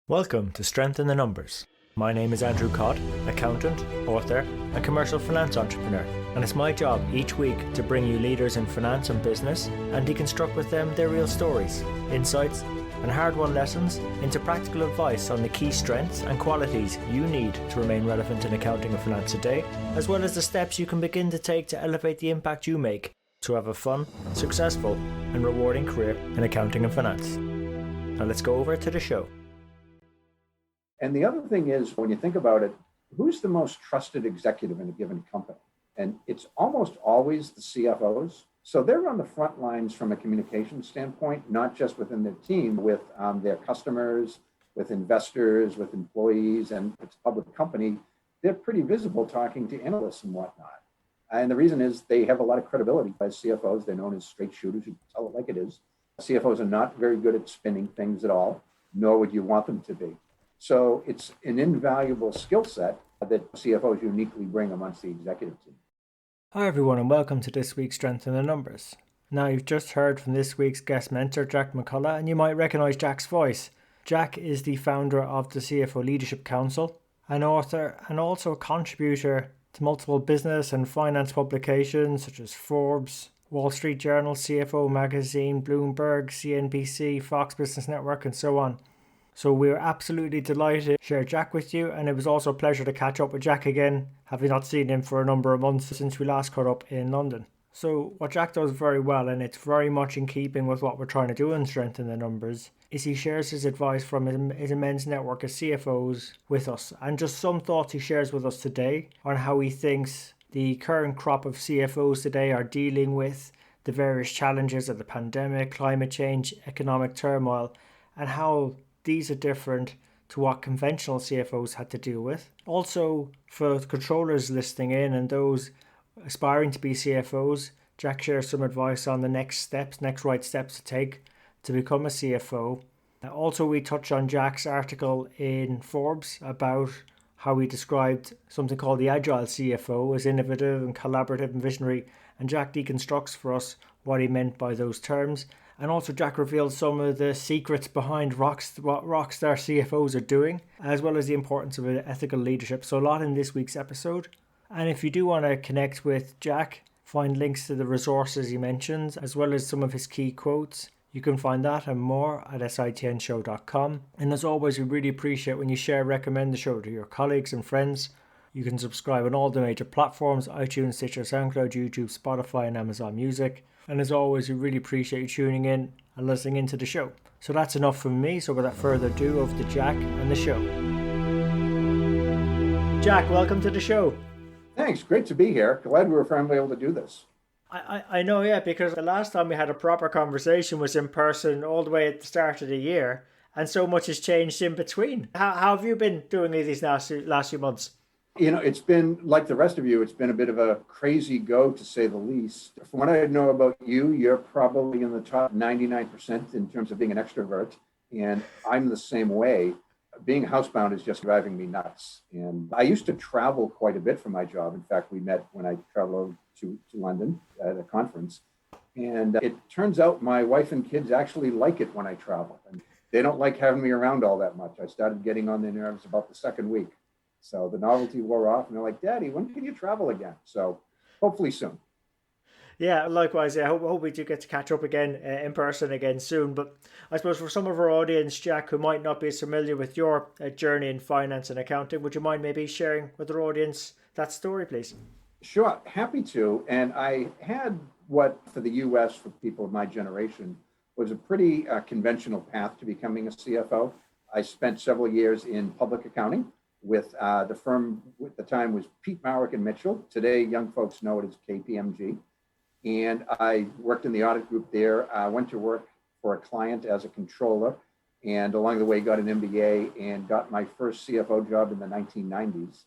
Welcome to Strength in the Numbers. My name is Andrew Codd, accountant, author, and commercial finance entrepreneur, and it's my job each week to bring you leaders in finance and business and deconstruct with them their real stories, insights, and hard-won lessons into practical advice on the key strengths and qualities you need to remain relevant in accounting and finance today, as well as the steps you can begin to take to elevate the impact you make to have a fun, successful, and rewarding career in accounting and finance. Now let's go over to the show. And the other thing is, when you think about it, who's the most trusted executive in a given company? And it's almost always the CFOs. So they're on the front lines from a communication standpoint, not just within their team, with their customers, with investors, with employees, and if it's a public company, they're pretty visible talking to analysts and whatnot. And the reason is they have a lot of credibility as CFOs. They're known as straight shooters who tell it like it is. CFOs are not very good at spinning things at all, nor would you want them to be. So it's an invaluable skill set that CFOs uniquely bring amongst the executive team. Hi everyone, and welcome to this week's Strength in the Numbers. Now, you've just heard from this week's guest mentor, Jack McCullough, and you might recognise Jack's voice. Jack is the founder of the CFO Leadership Council, an author and also a contributor to multiple business and finance publications such as Forbes, Wall Street Journal, CFO Magazine, Bloomberg, CNBC, Fox Business Network, and so on. So we're absolutely delighted to share Jack with you, and it was also a pleasure to catch up with Jack again, having not seen him for a number of months since we last caught up in London. So what Jack does very well, and it's very much in keeping with what we're trying to do in Strength in the Numbers, is he shares his advice from his immense network of CFOs with us, and just some thoughts he shares with us today on how he thinks the current crop of CFOs today are dealing with the various challenges of the pandemic, climate change, economic turmoil, and how these are different to what conventional CFOs had to deal with. Also, for controllers listening in and those aspiring to be CFOs, Jack shares some advice on the next right steps to take to become a CFO. Also, we touch on Jack's article in Forbes about how he described something called the agile CFO as innovative and collaborative and visionary, and Jack deconstructs for us what he meant by those terms. And also Jack reveals some of the secrets behind what Rockstar CFOs are doing, as well as the importance of ethical leadership. So a lot in this week's episode. And if you do want to connect with Jack, find links to the resources he mentions, as well as some of his key quotes, you can find that and more at SITNshow.com. And as always, we really appreciate when you share, recommend the show to your colleagues and friends. You can subscribe on all the major platforms: iTunes, Stitcher, SoundCloud, YouTube, Spotify, and Amazon Music. And as always, we really appreciate you tuning in and listening into the show. So that's enough from me. So without further ado, over to Jack and the show. Jack, welcome to the show. Thanks. Great to be here. Glad we were finally able to do this. I know, yeah, because the last time we had a proper conversation was in person all the way at the start of the year. And so much has changed in between. How have you been doing these last few months? You know, it's been, like the rest of you, it's been a bit of a crazy go, to say the least. From what I know about you, you're probably in the top 99% in terms of being an extrovert. And I'm the same way. Being housebound is just driving me nuts. And I used to travel quite a bit for my job. In fact, we met when I traveled to London at a conference. And it turns out my wife and kids actually like it when I travel. And they don't like having me around all that much. I started getting on their nerves about the second week. So the novelty wore off, and they're like, "Daddy, when can you travel again?" So hopefully soon. Yeah, likewise. I hope we do get to catch up again in person again soon. But I suppose for some of our audience, Jack, who might not be as familiar with your journey in finance and accounting, would you mind maybe sharing with our audience that story, please? Sure, happy to. And I had what, for the US, for people of my generation, was a pretty conventional path to becoming a CFO. I spent several years in public accounting with the firm at the time was Peat Marwick and Mitchell. Today, young folks know it as KPMG. And I worked in the audit group there. I went to work for a client as a controller, and along the way got an MBA and got my first CFO job in the 1990s.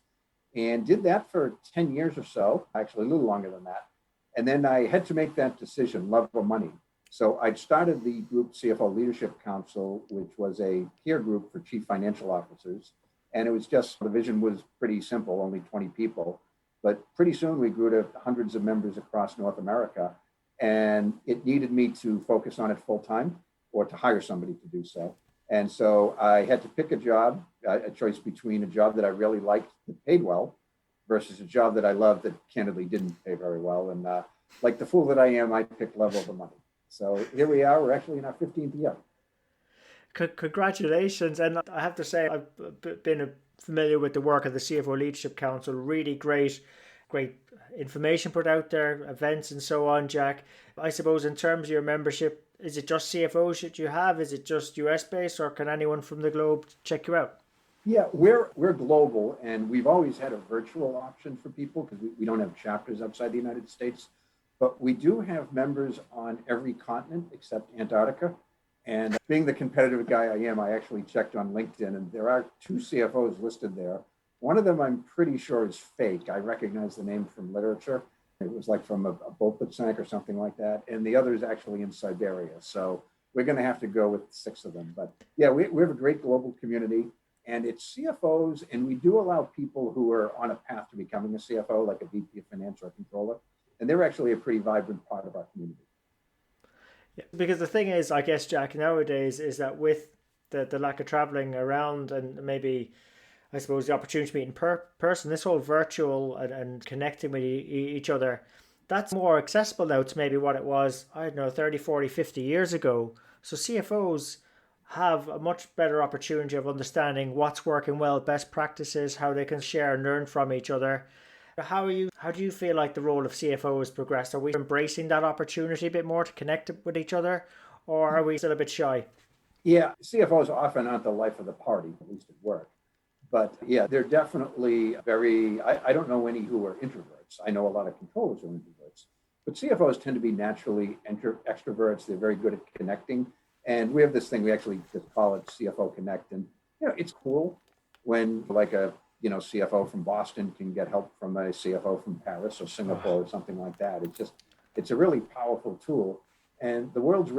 And did that for 10 years or so, actually a little longer than that. And then I had to make that decision, love or money. So I'd started the group CFO Leadership Council, which was a peer group for chief financial officers. And it was just, the vision was pretty simple, only 20 people. But pretty soon we grew to hundreds of members across North America. And it needed me to focus on it full time or to hire somebody to do so. And so I had to pick a choice between a job that I really liked that paid well versus a job that I loved that candidly didn't pay very well. And like the fool that I am, I picked level of the money. So here we are. We're actually in our 15th year. Congratulations. And I have to say, I've been familiar with the work of the CFO Leadership Council. Really great information put out there, events and so on, Jack. I suppose in terms of your membership, is it just CFOs that you have? Is it just US based, or can anyone from the globe check you out? Yeah, we're global, and we've always had a virtual option for people because we don't have chapters outside the United States. But we do have members on every continent except Antarctica. And being the competitive guy I am, I actually checked on LinkedIn, and there are 2 CFOs listed there. One of them I'm pretty sure is fake. I recognize the name from literature. It was like from a boat that sank or something like that. And the other is actually in Siberia. So we're going to have to go with 6 of them. But yeah, we have a great global community, and it's CFOs. And we do allow people who are on a path to becoming a CFO, like a VP of finance or a controller. And they're actually a pretty vibrant part of our community. Yeah, because the thing is, I guess, Jack, nowadays is that with the lack of traveling around and maybe I suppose the opportunity to meet in person, this whole virtual and connecting with each other, that's more accessible now to maybe what it was, I don't know, 30, 40, 50 years ago. So CFOs have a much better opportunity of understanding what's working well, best practices, how they can share and learn from each other. How do you feel like the role of CFO has progressed? Are we embracing that opportunity a bit more to connect with each other, or are we still a bit shy? Yeah, CFOs often aren't the life of the party, at least at work. But yeah, they're definitely I don't know any who are introverts. I know a lot of controllers who are introverts, but CFOs tend to be naturally extroverts. They're very good at connecting. And we have this thing, we actually just call it CFO Connect. And, it's cool when like a, CFO from Boston can get help from a CFO from Paris or Singapore or something like that. It's a really powerful tool. And the world's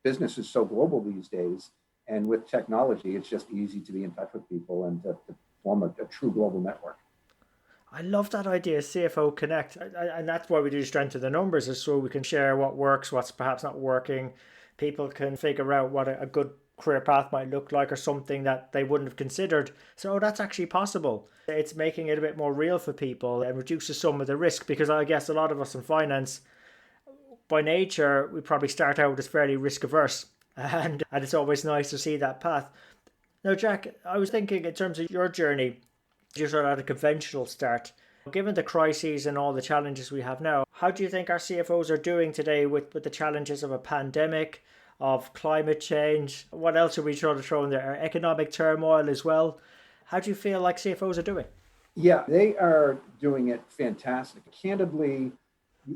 business is so global these days. And with technology, it's just easy to be in touch with people and to form a true global network. I love that idea, CFO Connect. And that's why we do strength of the numbers, is so we can share what works, what's perhaps not working. People can figure out what a good career path might look like, or something that they wouldn't have considered. So that's actually possible. It's making it a bit more real for people and reduces some of the risk, because I guess a lot of us in finance, by nature, we probably start out as fairly risk averse. And it's always nice to see that path. Now, Jack, I was thinking in terms of your journey, you sort of had a conventional start. Given the crises and all the challenges we have now, how do you think our CFOs are doing today with the challenges of a pandemic, of climate change? What else are we trying to throw in there? Economic turmoil as well. How do you feel like CFOs are doing? Yeah, they are doing it fantastic. Candidly,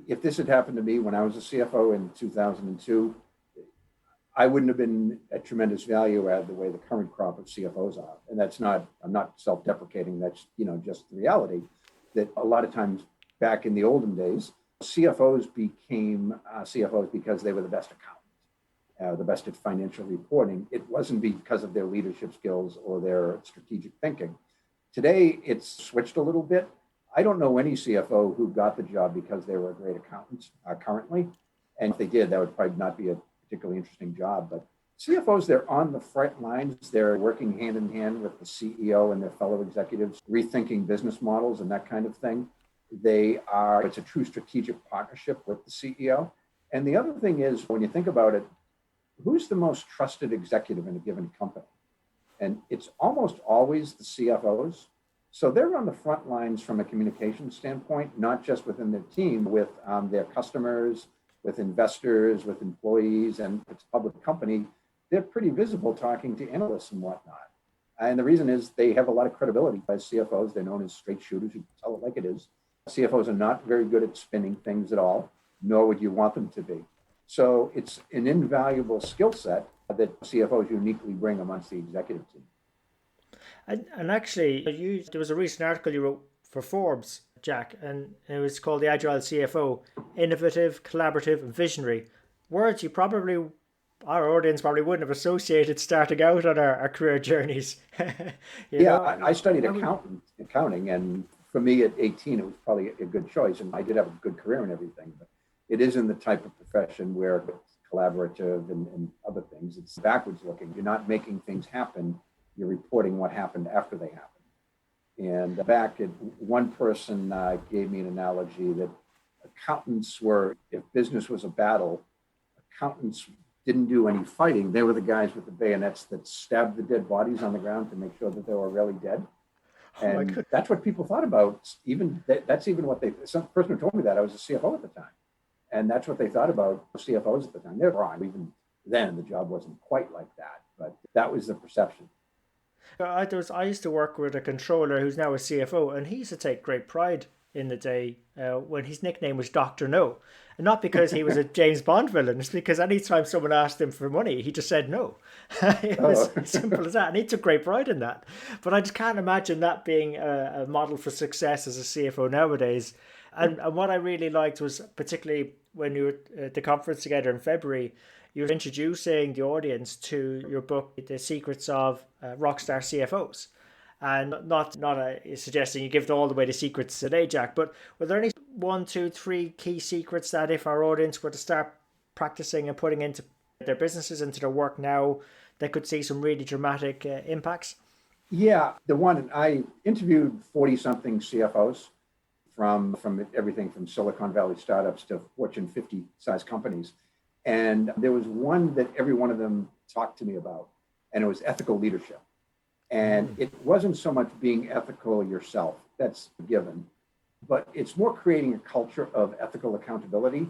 if this had happened to me when I was a CFO in 2002, I wouldn't have been a tremendous value add the way the current crop of CFOs are. And I'm not self-deprecating, that's, just the reality that a lot of times back in the olden days, CFOs became CFOs because they were the best accountants, the best at financial reporting. It wasn't because of their leadership skills or their strategic thinking. Today, it's switched a little bit. I don't know any CFO who got the job because they were a great accountant currently. And if they did, that would probably not be a particularly interesting job. But CFOs, they're on the front lines. They're working hand in hand with the CEO and their fellow executives, rethinking business models and that kind of thing. It's a true strategic partnership with the CEO. And the other thing is, when you think about it, who's the most trusted executive in a given company? And it's almost always the CFOs. So they're on the front lines from a communication standpoint, not just within their team, with their customers, with investors, with employees, and if it's a public company, they're pretty visible talking to analysts and whatnot. And the reason is they have a lot of credibility as CFOs. They're known as straight shooters who tell it like it is. CFOs are not very good at spinning things at all, nor would you want them to be. So it's an invaluable skill set that CFOs uniquely bring amongst the executive team. And actually, there was a recent article you wrote for Forbes, Jack, and it was called the Agile CFO: Innovative, Collaborative, and Visionary. Words our audience probably wouldn't have associated starting out on our career journeys. I studied accounting, and for me at 18, it was probably a good choice. And I did have a good career and everything, but it isn't the type of profession where collaborative and other things. It's backwards looking. You're not making things happen. You're reporting what happened after they happened. And back at one person gave me an analogy that accountants were, if business was a battle, accountants didn't do any fighting. They were the guys with the bayonets that stabbed the dead bodies on the ground to make sure that they were really dead. And that's what people thought about. Even that's even what some person who told me that, I was a CFO at the time. And that's what they thought about CFOs at the time. They're wrong. Even then, the job wasn't quite like that, but that was the perception. I used to work with a controller who's now a CFO, and he used to take great pride in the day when his nickname was Dr. No. And not because he was a James Bond villain, it's because anytime someone asked him for money, he just said no. It was as simple as that. And he took great pride in that. But I just can't imagine that being a model for success as a CFO nowadays. And what I really liked was, particularly when you were at the conference together in February, you were introducing the audience to your book, The Secrets of Rockstar CFOs. And not suggesting you give all the way the secrets today, Jack, but were there any 1, 2, 3 key secrets that if our audience were to start practicing and putting into their businesses, into their work now, they could see some really dramatic impacts? Yeah, I interviewed 40-something CFOs from everything from Silicon Valley startups to Fortune 50 size companies. And there was one that every one of them talked to me about, and it was ethical leadership. And it wasn't so much being ethical yourself, that's a given, but it's more creating a culture of ethical accountability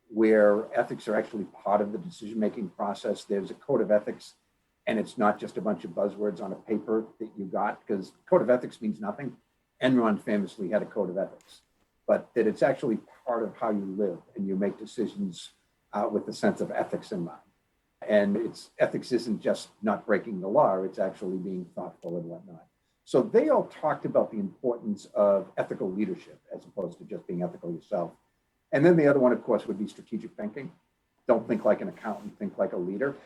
where ethics are actually part of the decision-making process. There's a code of ethics, and it's not just a bunch of buzzwords on a paper that you got, because code of ethics means nothing. Enron famously had a code of ethics, but that it's actually part of how you live and you make decisions with a sense of ethics in mind. And ethics isn't just not breaking the law, it's actually being thoughtful and whatnot. So they all talked about the importance of ethical leadership as opposed to just being ethical yourself. And then the other one, of course, would be strategic thinking. Don't think like an accountant, think like a leader.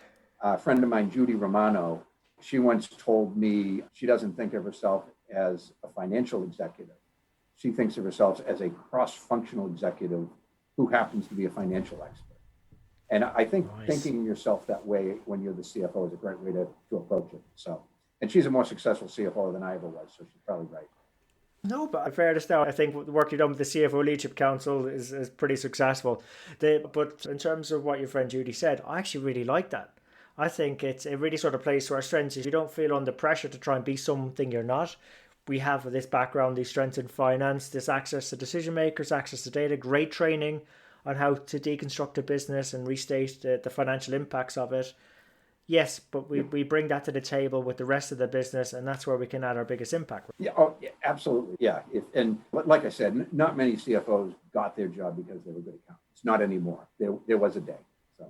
A friend of mine, Judy Romano, she once told me she doesn't think of herself as a financial executive. She thinks of herself as a cross-functional executive who happens to be a financial expert. And I think thinking yourself that way when you're the CFO is a great way to approach it. So, and she's a more successful CFO than I ever was, so she's probably right. No, but in fairness now, I think the work you've done with the CFO Leadership Council is pretty successful. But in terms of what your friend Judy said, I actually really like that. I think it really sort of plays to our strengths. You don't feel under pressure to try and be something you're not. We have this background, these strengths in finance, this access to decision makers, access to data, great training on how to deconstruct a business and restate the financial impacts of it. Yes, but we bring that to the table with the rest of the business, and that's where we can add our biggest impact. Yeah, absolutely. Yeah. And like I said, not many CFOs got their job because they were good accountants. Not anymore. There was a day. So.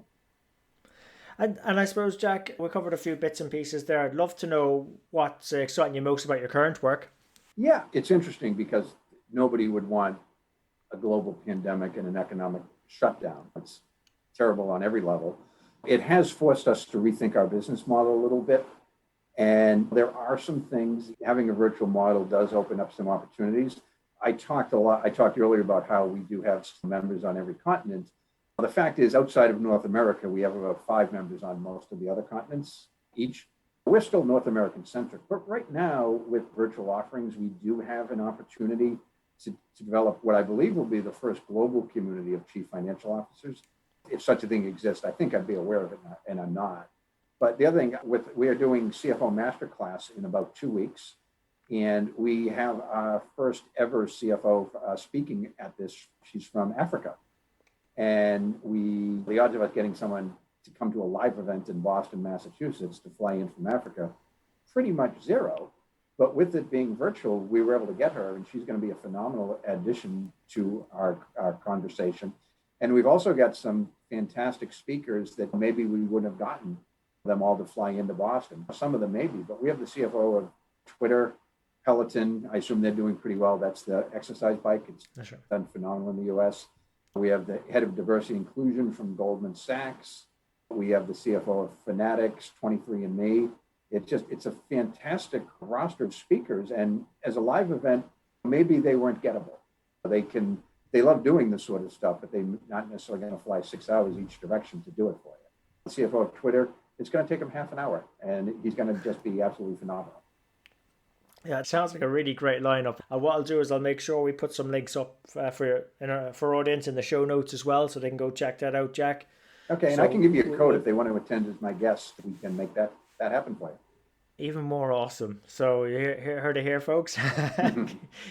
And I suppose, Jack, we covered a few bits and pieces there. I'd love to know what's exciting you most about your current work. Yeah, it's interesting because nobody would want a global pandemic and an economic shutdown. It's terrible on every level. It has forced us to rethink our business model a little bit. And there are some things, having a virtual model does open up some opportunities. I talked earlier about how we do have some members on every continent. The fact is, outside of North America, we have about 5 members on most of the other continents each. We're still North American centric, but right now with virtual offerings, we do have an opportunity to develop what I believe will be the first global community of chief financial officers. If such a thing exists, I think I'd be aware of it, and I'm not. But the other thing, we are doing CFO Masterclass in about 2 weeks, and we have our first ever CFO speaking at this. She's from Africa. And the odds of us getting someone to come to a live event in Boston, Massachusetts to fly in from Africa, pretty much zero. But with it being virtual, we were able to get her, and she's going to be a phenomenal addition to our conversation. And we've also got some fantastic speakers that maybe we wouldn't have gotten them all to fly into Boston. Some of them maybe, but we have the CFO of Twitter, Peloton. I assume they're doing pretty well. That's the exercise bike. It's done phenomenal in the US. We have the head of diversity and inclusion from Goldman Sachs. We have the CFO of Fanatics, 23andMe. It's a fantastic roster of speakers. And as a live event, maybe they weren't gettable. They can they love doing this sort of stuff, but they're not necessarily going to fly 6 hours each direction to do it for you. The CFO of Twitter, it's going to take him half an hour, and he's going to just be absolutely phenomenal. Yeah, it sounds like a really great lineup. And what I'll do is I'll make sure we put some links up for audience in the show notes as well, so they can go check that out, Jack. Okay, and I can give you a code if they want to attend as my guest. We can make that happen for you. Even more awesome. So you heard it here, folks.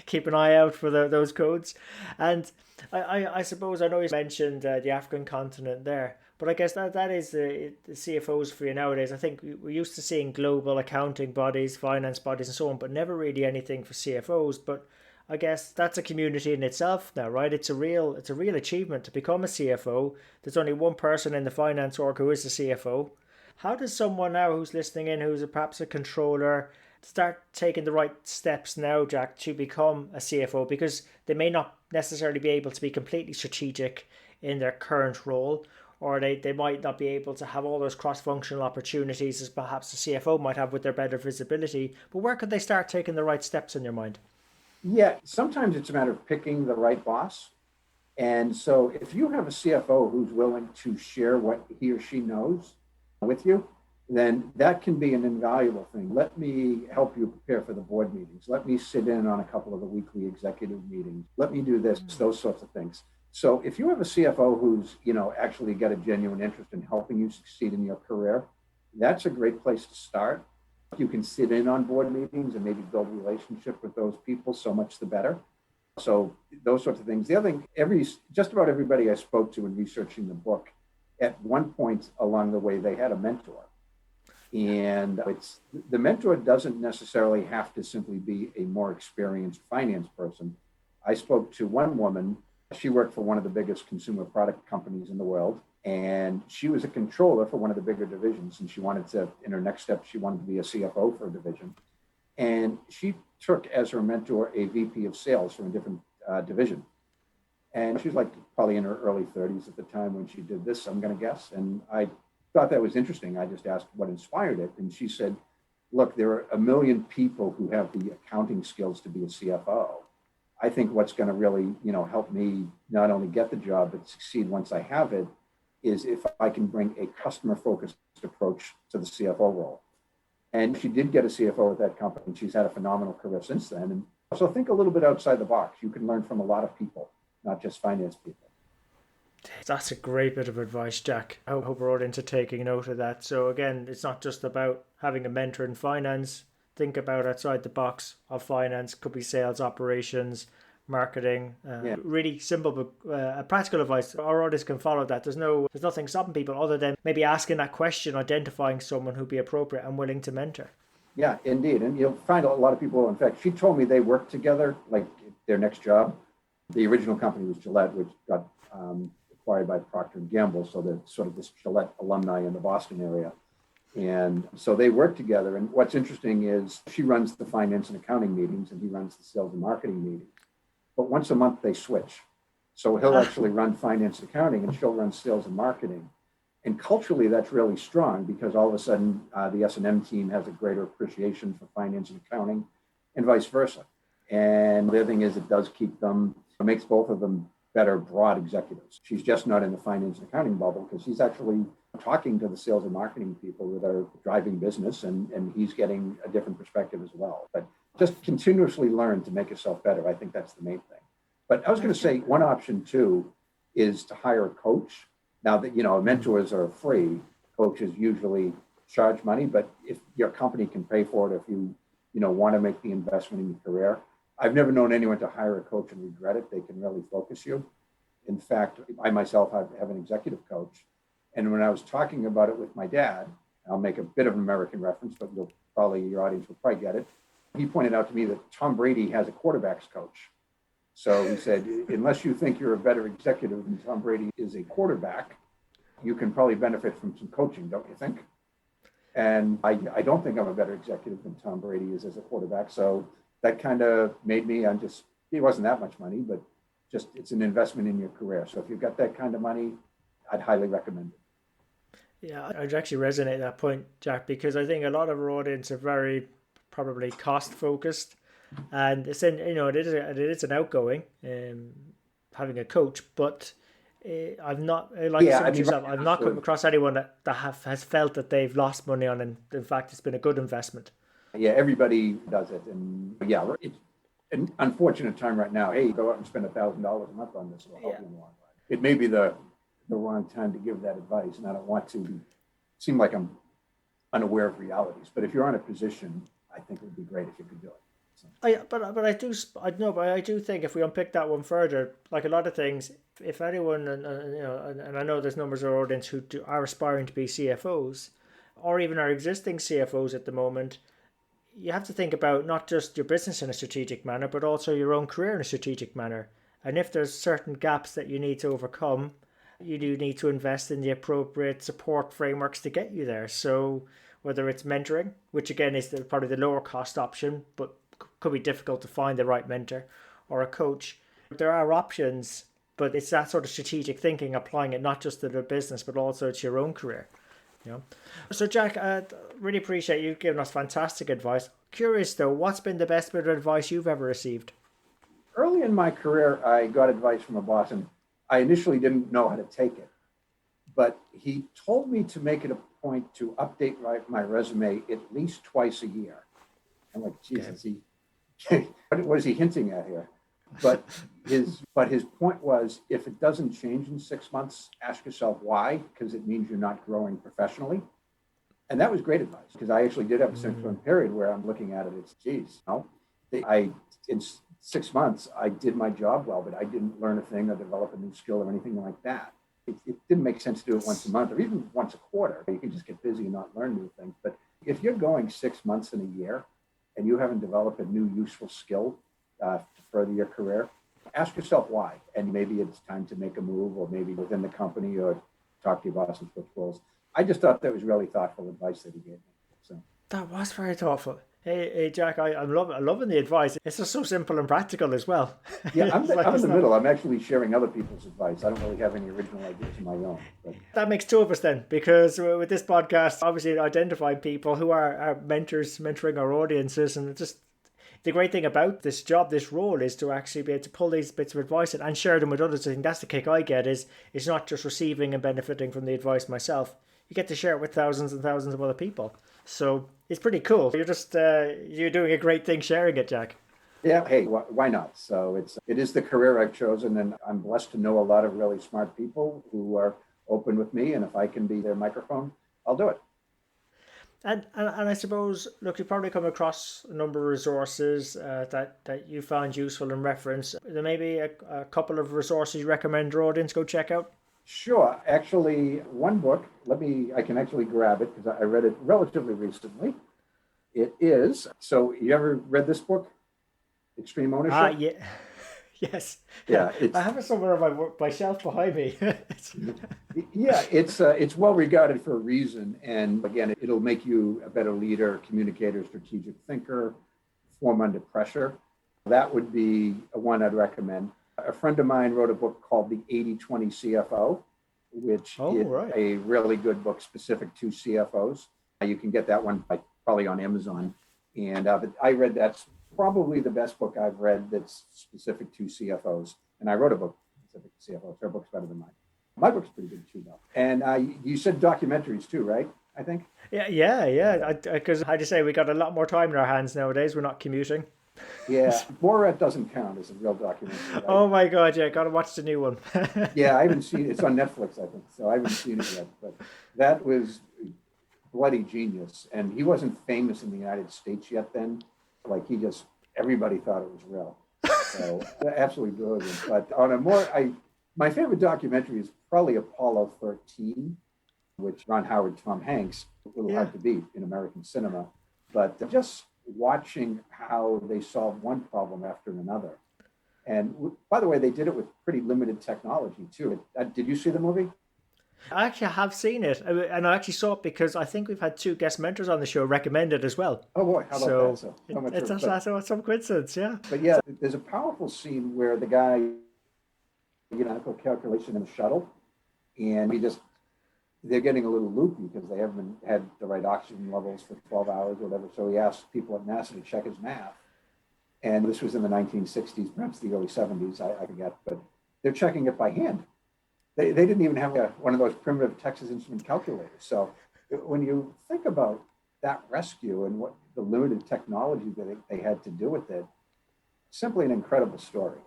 Keep an eye out for those codes. And I suppose I know you mentioned the African continent there, but I guess that is the CFOs for you nowadays. I think we're used to seeing global accounting bodies, finance bodies, and so on, but never really anything for CFOs. But I guess that's a community in itself now, right? It's a real achievement to become a CFO. There's only one person in the finance org who is a CFO. How does someone now who's listening in, who's perhaps a controller, start taking the right steps now, Jack, to become a CFO? Because they may not necessarily be able to be completely strategic in their current role, or they might not be able to have all those cross-functional opportunities as perhaps the CFO might have with their better visibility. But where could they start taking the right steps in your mind? Yeah, sometimes it's a matter of picking the right boss. And so if you have a CFO who's willing to share what he or she knows with you, then that can be an invaluable thing. Let me help you prepare for the board meetings. Let me sit in on a couple of the weekly executive meetings. Let me do this, those sorts of things. So if you have a CFO who's, actually got a genuine interest in helping you succeed in your career, that's a great place to start. If you can sit in on board meetings and maybe build a relationship with those people, so much the better. So those sorts of things. The other thing, just about everybody I spoke to in researching the book, at one point along the way, they had a mentor. And the mentor doesn't necessarily have to simply be a more experienced finance person. I spoke to one woman. She worked for one of the biggest consumer product companies in the world. And she was a controller for one of the bigger divisions. And she wanted to, in her next step, she wanted to be a CFO for a division. And she took as her mentor a VP of sales from a different division. And she was like probably in her early 30s at the time when she did this, I'm going to guess. And I thought that was interesting. I just asked what inspired it. And she said, look, there are a million people who have the accounting skills to be a CFO. I think what's going to really, help me not only get the job, but succeed once I have it, is if I can bring a customer-focused approach to the CFO role. And she did get a CFO at that company, and she's had a phenomenal career since then. And so think a little bit outside the box. You can learn from a lot of people, not just finance people. That's a great bit of advice, Jack. I hope we're all into taking note of that. So again, it's not just about having a mentor in finance. Think about outside the box of finance. Could be sales, operations, marketing. Really simple but practical advice. Our audience can follow that. There's nothing stopping people other than maybe asking that question, identifying someone who'd be appropriate and willing to mentor. Yeah, indeed. And you'll find a lot of people, in fact, she told me they worked together, like their next job. The original company was Gillette, which got acquired by Procter & Gamble. So they're sort of this Gillette alumni in the Boston area. And so they work together. And what's interesting is she runs the finance and accounting meetings and he runs the sales and marketing meetings. But once a month they switch. So he'll actually run finance and accounting and she'll run sales and marketing. And culturally, that's really strong because all of a sudden the S&M team has a greater appreciation for finance and accounting and vice versa. And the other thing is it makes both of them better broad executives. She's just not in the finance and accounting bubble because she's actually talking to the sales and marketing people that are driving business and he's getting a different perspective as well. But just continuously learn to make yourself better. I think that's the main thing. But I was going to say one option too is to hire a coach. Now that, mentors are free, coaches usually charge money, but if your company can pay for it, if you, want to make the investment in your career, I've never known anyone to hire a coach and regret it. They can really focus you. In fact, I myself have an executive coach. And when I was talking about it with my dad, I'll make a bit of an American reference, but your audience will probably get it. He pointed out to me that Tom Brady has a quarterback's coach. So he said, unless you think you're a better executive than Tom Brady is a quarterback, you can probably benefit from some coaching, don't you think? And I don't think I'm a better executive than Tom Brady is as a quarterback. So that kind of made me, it wasn't that much money, but just it's an investment in your career. So if you've got that kind of money, I'd highly recommend it. Yeah, I'd actually resonate at that point, Jack, because I think a lot of our audience are very probably cost focused. And it's it is an outgoing having a coach, but I've not, like Yeah, I similar to mean, yourself, right I've now, not come so across anyone that has felt that they've lost money on, and in fact, it's been a good investment. yeah, everybody does it, and yeah, it's an unfortunate time right now. Hey, go out and spend $1,000 a month on this. It'll help Yeah. you in the long run. It may be the wrong time to give that advice, and I don't want to seem like I'm unaware of realities. But if you're on a position, I think it would be great if you could do it. So, But I do I know but I do think if we unpick that one further, like a lot of things, if anyone and I know there's numbers of our audience who are aspiring to be CFOs, or even our existing CFOs at the moment, you have to think about not just your business in a strategic manner, but also your own career in a strategic manner. And if there's certain gaps that you need to overcome, you do need to invest in the appropriate support frameworks to get you there. So whether it's mentoring, which again is probably the lower cost option, but could be difficult to find the right mentor, or a coach, there are options. But it's that sort of strategic thinking, applying it not just to the business, but also to your own career. You know? So, Jack, I really appreciate you giving us fantastic advice. Curious though, what's been the best bit of advice you've ever received? early in my career, I got advice from a boss, and I initially didn't know how to take it. But he told me to make it a point to update my resume at least twice a year. I'm like, Jesus, he what was he hinting at here? But his point was, if it doesn't change in 6 months, ask yourself why, because it means you're not growing professionally. And that was great advice, because I actually did have a 6 month period where I'm looking at it. It's, geez, I in 6 months I did my job well, but I didn't learn a thing or develop a new skill or anything like that. It didn't make sense to do it once a month or even once a quarter. You can just get busy and not learn new things. But if you're going 6 months in a year and you haven't developed a new useful skill to further your career, ask yourself why. And maybe it's time to make a move, or maybe within the company, or talk to your boss and switch roles. I just thought that was really thoughtful advice that he gave me. So That was very thoughtful. Hey, Jack, I'm loving the advice. It's just so simple and practical as well. yeah, It's like I'm in it's the not. middle. I'm actually sharing other people's advice. I don't really have any original ideas of my own. But That makes two of us then, because with this podcast, obviously identifying people who are our mentors, mentoring our audiences, and just the great thing about this job, this role, is to actually be able to pull these bits of advice and share them with others. I think that's the kick I get, is not just receiving and benefiting from the advice myself. You get to share it with thousands and thousands of other people. So it's pretty cool. You're doing a great thing sharing it, Jack. yeah, hey, why not? So it is the career I've chosen, and I'm blessed to know a lot of really smart people who are open with me. And if I can be their microphone, I'll do it. And I suppose, look, you probably come across a number of resources that you found useful in reference. There may be a couple of resources you recommend our audience go check out. Sure. Actually, one book, I can actually grab it because I read it relatively recently. It is, so you ever read this book, Extreme Ah, Ownership? yeah, yes, yeah. Yeah, I have it somewhere on my shelf behind me. it's well regarded for a reason. And again, it'll make you a better leader, communicator, strategic thinker, perform under pressure. That would be one I'd recommend. A friend of mine wrote a book called The 80/20 CFO, which Oh, is right. a really good book specific to CFOs. You can get that one probably on Amazon. And but I read that's probably the best book I've read that's specific to CFOs. And I wrote a book specific to CFOs. Her book's better than mine. My book's pretty good too, though. And you said documentaries too, right? I think. Yeah. Because how do you say, we got a lot more time in our hands nowadays. We're not commuting. Yeah, Borat doesn't count as a real documentary, right? Oh my God, yeah, gotta watch the new one. Yeah, I haven't seen it. It's on Netflix, I think. So I haven't seen it yet. But that was bloody genius. And he wasn't famous in the United States yet then. Like everybody thought it was real. So absolutely brilliant. But on a my favorite documentary is probably Apollo 13, which Ron Howard, Tom Hanks, a little Yeah. hard to beat in American cinema. But just watching how they solve one problem after another. And by the way, they did it with pretty limited technology too. Did you see the movie? I actually have seen it, and I actually saw it because I think we've had two guest mentors on the show recommend it as well. Oh boy, how about that? So So much it's for, that's some coincidence, yeah. but yeah, there's a powerful scene where the guy, calculation in the shuttle, and they're getting a little loopy because they haven't had the right oxygen levels for 12 hours or whatever. So he asked people at NASA to check his math. And this was in the 1960s, perhaps the early 70s, I forget. But they're checking it by hand. They didn't even have one of those primitive Texas Instrument calculators. So when you think about that rescue and what the limited technology that they had to do with it, simply an incredible story.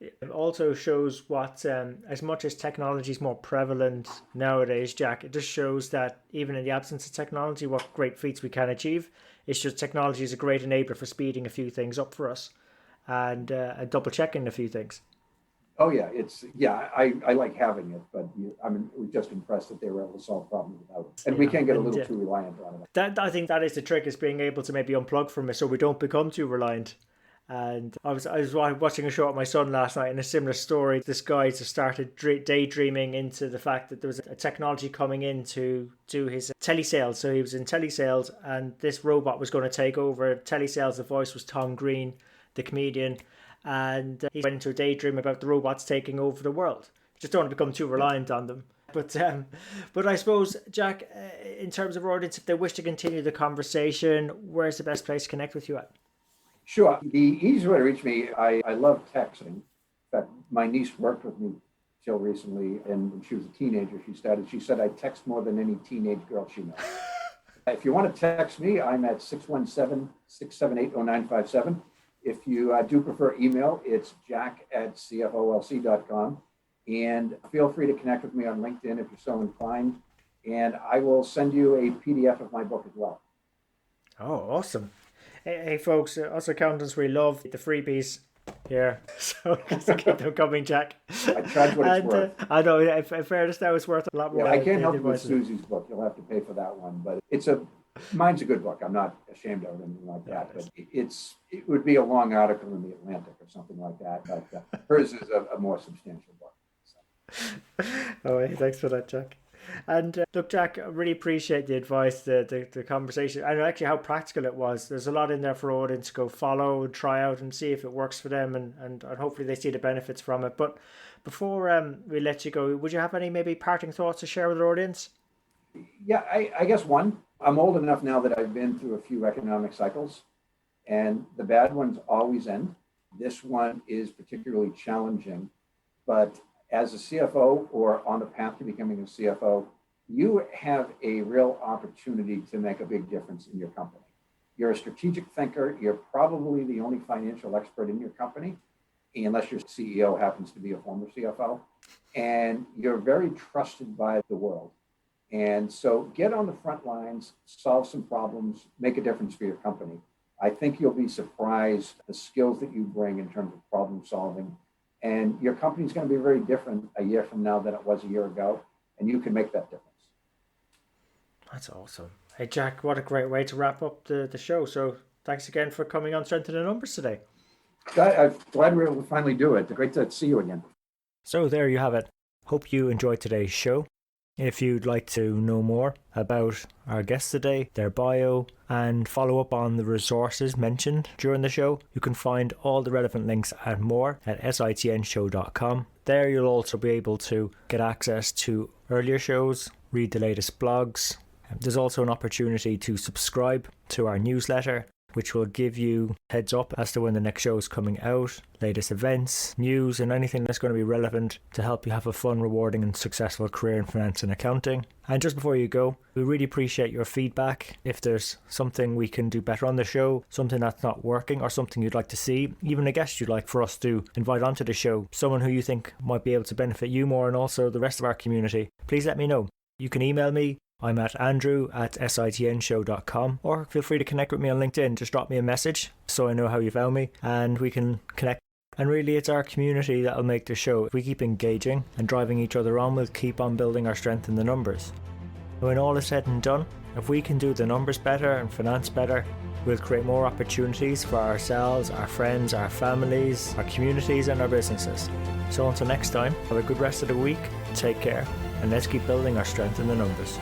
It also shows what, as much as technology is more prevalent nowadays, Jack, it just shows that even in the absence of technology, what great feats we can achieve. It's just technology is a great enabler for speeding a few things up for us and double checking a few things. Oh yeah, I like having it, but we're just impressed that they were able to solve problems without it, and we can't get a little too reliant on it. I think that is the trick, is being able to maybe unplug from it so we don't become too reliant. And I was watching a show with my son last night, in a similar story. This guy just started daydreaming into the fact that there was a technology coming in to do his telesales. So he was in telesales, and this robot was going to take over telesales. The voice was Tom Green, the comedian, and he went into a daydream about the robots taking over the world. Just don't want to become too reliant on them. But I suppose, Jack, in terms of our audience, if they wish to continue the conversation, where's the best place to connect with you at? Sure. The easiest way to reach me, I love texting. In fact, my niece worked with me till recently, and when she was a teenager, she said I text more than any teenage girl she knows. If you want to text me, I'm at 617-678-0957. If you do prefer email, it's jack@cfolc.com. And feel free to connect with me on LinkedIn if you're so inclined. And I will send you a PDF of my book as well. Oh, awesome. Hey folks, us accountants, we love the freebies here, so keep them coming, Jack. I charge what it's worth. I know, in fairness, now it's worth a lot more. Yeah, I can't help you with Susie's book. You'll have to pay for that one, but mine's a good book. I'm not ashamed of it or anything like that. But it would be a long article in the Atlantic or something like that. But hers is a more substantial book. So. Oh, hey, thanks for that, Jack. And look, Jack, I really appreciate the advice, the conversation, and actually how practical it was. There's a lot in there for our audience to go follow, try out, and see if it works for them, and hopefully they see the benefits from it. But before we let you go, would you have any maybe parting thoughts to share with our audience? Yeah, I guess one, I'm old enough now that I've been through a few economic cycles, and the bad ones always end. This one is particularly challenging, but as a CFO or on the path to becoming a CFO, you have a real opportunity to make a big difference in your company. You're a strategic thinker. You're probably the only financial expert in your company, unless your CEO happens to be a former CFO. And you're very trusted by the world. And so get on the front lines, solve some problems, make a difference for your company. I think you'll be surprised the skills that you bring in terms of problem solving. And your company is going to be very different a year from now than it was a year ago. And you can make that difference. That's awesome. Hey, Jack, what a great way to wrap up the show. So thanks again for coming on Strength in the Numbers today. I'm glad we were able to finally do it. Great to see you again. So there you have it. Hope you enjoyed today's show. If you'd like to know more about our guests today, their bio, and follow up on the resources mentioned during the show, you can find all the relevant links and more at sitnshow.com. There you'll also be able to get access to earlier shows, read the latest blogs. There's also an opportunity to subscribe to our newsletter, which will give you heads up as to when the next show is coming out, latest events, news, and anything that's going to be relevant to help you have a fun, rewarding, and successful career in finance and accounting. And just before you go, we really appreciate your feedback. If there's something we can do better on the show, something that's not working, or something you'd like to see, even a guest you'd like for us to invite onto the show, someone who you think might be able to benefit you more and also the rest of our community, please let me know. You can email me. I'm at andrew@sitnshow.com, or feel free to connect with me on LinkedIn. Just drop me a message so I know how you found me and we can connect. And really, it's our community that'll make the show. If we keep engaging and driving each other on, we'll keep on building our strength in the numbers. When all is said and done, if we can do the numbers better and finance better, we'll create more opportunities for ourselves, our friends, our families, our communities, and our businesses. So until next time, have a good rest of the week, take care, and let's keep building our strength in the numbers.